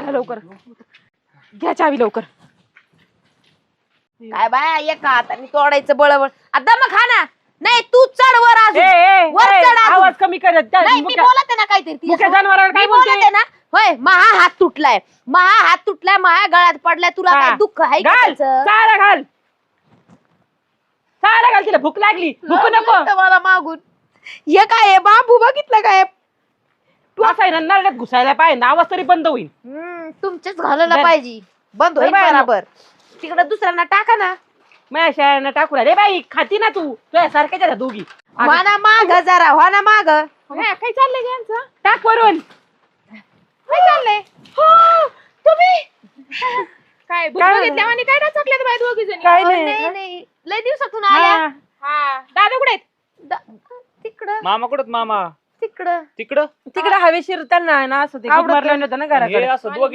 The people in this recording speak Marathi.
चला लवकर घ्या चावी लवकर. काय बाया एका हाताने तोडायचं बळबळ. आता मग खा ना. नाही तू चढ वर अजून. वर चढ अजून. आवाज कमी करत नाही मी बोलते ना काहीतरी मुख्य जनावराला काय मी बोलते ना. होय महा हात तुटलाय. माझ्या गळ्यात पडलाय. तुला हा. काय दुःख आहे का घाल त्याचं? चारा घाल चारा घाल तिला भूक लागली. भूक नको मला मागून हे काय आहे? बांबू बघितलं काय? असं आहे ना नरड्यात घुसायला पाहिजे ना आवाज तरी बंद होईल. तुमच्याच घालायला धर. पाहिजे. बंद होईल बाय, बरोबर. तिकडे दुसऱ्यांना टाका ना. माझ्या शाळेनं टाकू रे बाई खाती ना तू तुझ्या सारख्याच्या दोघी. वाना माग जरा वाना माग. काय चाललंय यांचं टाक वरून. काय चाललंय? तुम्ही काय बघितल्या आणि काय टाकल्यात बाई दोघी जणी. काय नाही नाही लय दिवसातून आल्या. हा दादा कुठे आहेत? तिकडं मामा कुठं मामा तिकडं तिकडं तिकडे हवेशीर त्यांना आहे ना असं ते आवडतं. मारलं होतं ना हे घराकडे. असं दोघे